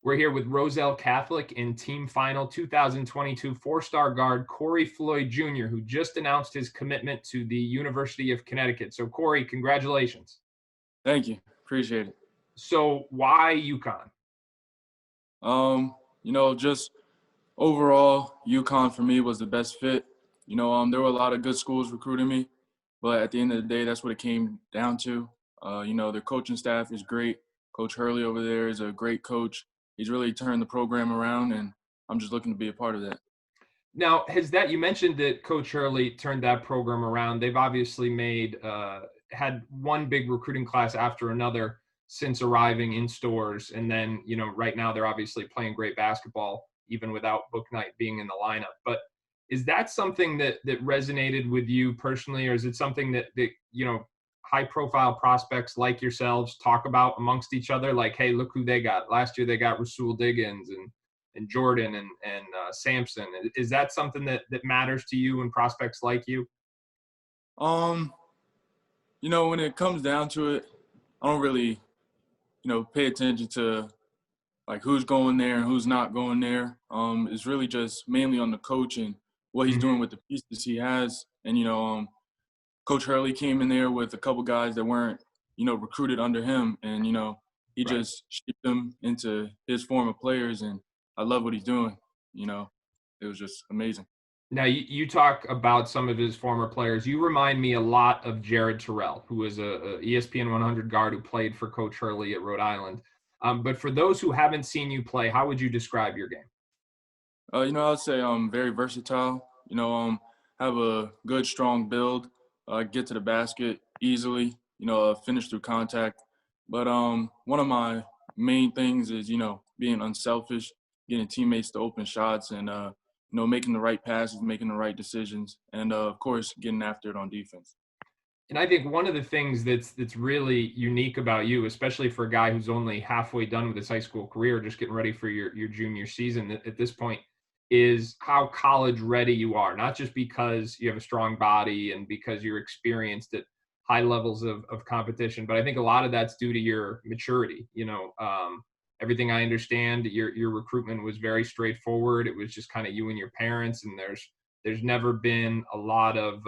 We're here with Roselle Catholic in Team Final 2022 four-star guard Corey Floyd Jr., who just announced his commitment to the University of Connecticut. So, Corey, congratulations. Thank you. Appreciate it. So, why UConn? Just overall, UConn for me was the best fit. There were a lot of good schools recruiting me, but at the end of the day, that's what it came down to. Their coaching staff is great. Coach Hurley over there is a great coach. He's really turned the program around, and I'm just looking to be a part of that. Now, you mentioned that Coach Hurley turned that program around. They've obviously had one big recruiting class after another since arriving in stores. And then, right now they're obviously playing great basketball, even without Book Knight being in the lineup. But is that something that resonated with you personally, or is it something that high profile prospects like yourselves talk about amongst each other? Like, hey, look who they got. Last year they got Rasul Diggins and Jordan and Sampson. Is that something that matters to you and prospects like you? Um, when it comes down to it, I don't really, pay attention to like who's going there and who's not going there. It's really just mainly on the coach and what he's doing with the pieces he has. And Coach Hurley came in there with a couple guys that weren't, recruited under him, and he Right. just shaped them into his former players, and I love what he's doing. It was just amazing. Now, you talk about some of his former players. You remind me a lot of Jared Terrell, who was a ESPN 100 guard who played for Coach Hurley at Rhode Island. But for those who haven't seen you play, how would you describe your game? I'd say I'm very versatile. Have a good, strong build. Get to the basket easily. Finish through contact. But one of my main things is being unselfish, getting teammates to open shots, and making the right passes, making the right decisions, and of course getting after it on defense. And I think one of the things that's really unique about you, especially for a guy who's only halfway done with his high school career, just getting ready for your junior season at this point, is how college ready you are. Not just because you have a strong body and because you're experienced at high levels of competition, but I think a lot of that's due to your maturity. Everything I understand, your recruitment was very straightforward. It was just kind of you and your parents, and there's never been a lot of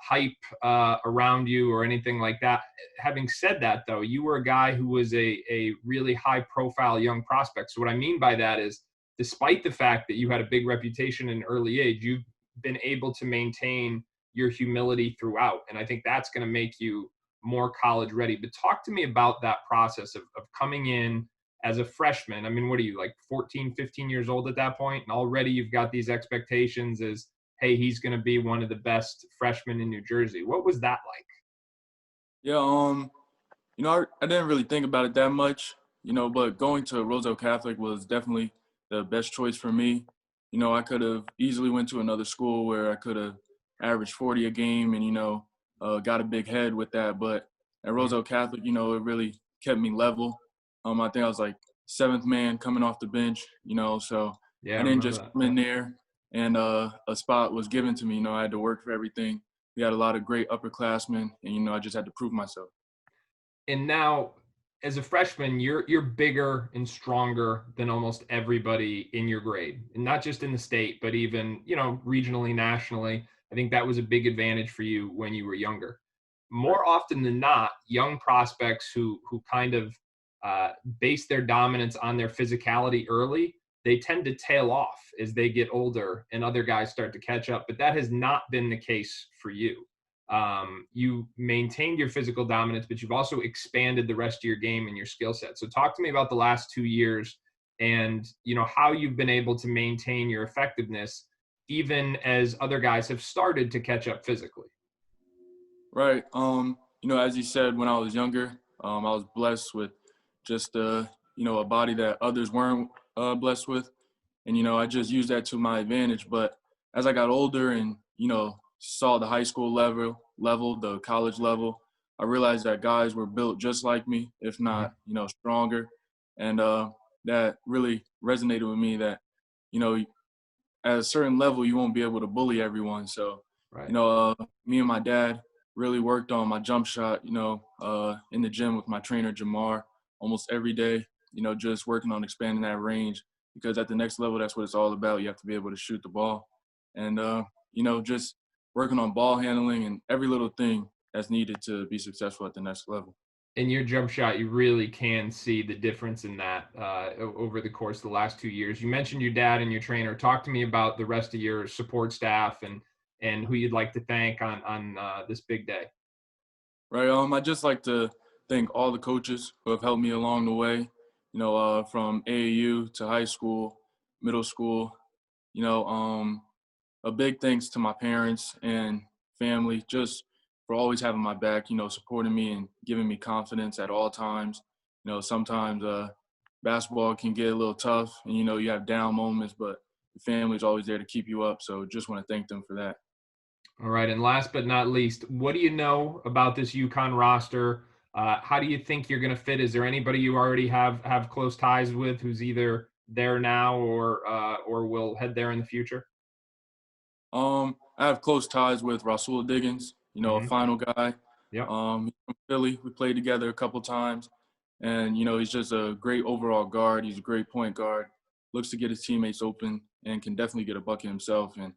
hype around you or anything like that. Having said that, though, you were a guy who was a really high profile young prospect. So what I mean by that is, despite the fact that you had a big reputation in an early age, you've been able to maintain your humility throughout. And I think that's going to make you more college ready. But talk to me about that process of coming in as a freshman. I mean, what are you, like 14, 15 years old at that point? And already you've got these expectations as, hey, he's going to be one of the best freshmen in New Jersey. What was that like? Yeah, I didn't really think about it that much, but going to Roselle Catholic was definitely the best choice for me. I could have easily went to another school where I could have averaged 40 a game and, got a big head with that. But at Roselle Catholic, it really kept me level. I think I was like seventh man coming off the bench, so Yeah, I I didn't remember just that. come in there and a spot was given to me. I had to work for everything. We had a lot of great upperclassmen, and, I just had to prove myself. And now, as a freshman, you're bigger and stronger than almost everybody in your grade, and not just in the state, but even regionally, nationally. I think that was a big advantage for you when you were younger. Right. More often than not, young prospects who kind of base their dominance on their physicality early, they tend to tail off as they get older and other guys start to catch up. But that has not been the case for you. You maintained your physical dominance, but you've also expanded the rest of your game and your skill set. So talk to me about the last 2 years and how you've been able to maintain your effectiveness even as other guys have started to catch up physically. Right. As you said, when I was younger, I was blessed with just a body that others weren't blessed with, and I just used that to my advantage. But as I got older and saw the high school level, the college level, I realized that guys were built just like me, if Mhm. not stronger, and that really resonated with me. That you know at a certain level, you won't be able to bully everyone. So, Right. me and my dad really worked on my jump shot, in the gym with my trainer, Jamar, almost every day. just working on expanding that range, because at the next level, that's what it's all about. You have to be able to shoot the ball, and just working on ball handling and every little thing that's needed to be successful at the next level. In your jump shot, you really can see the difference in that over the course of the last 2 years. You mentioned your dad and your trainer. Talk to me about the rest of your support staff and who you'd like to thank on this big day. Right. I just like to thank all the coaches who have helped me along the way. From AAU to high school, middle school. A big thanks to my parents and family just for always having my back, supporting me and giving me confidence at all times. Sometimes basketball can get a little tough and, you have down moments, but the family's always there to keep you up. So just want to thank them for that. All right. And last but not least, what do you know about this UConn roster? How do you think you're going to fit? Is there anybody you already have close ties with who's either there now or will head there in the future? I have close ties with Roselle Diggins, a final guy. Yep. He's from Philly. We played together a couple times. And, he's just a great overall guard. He's a great point guard. Looks to get his teammates open and can definitely get a bucket himself. And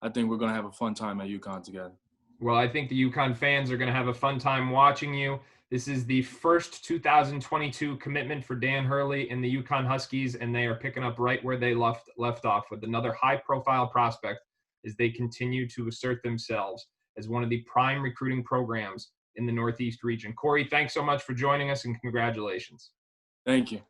I think we're going to have a fun time at UConn together. Well, I think the UConn fans are going to have a fun time watching you. This is the first 2022 commitment for Dan Hurley and the UConn Huskies, and they are picking up right where they left off with another high-profile prospect as they continue to assert themselves as one of the prime recruiting programs in the Northeast region. Corey, thanks so much for joining us, and congratulations. Thank you.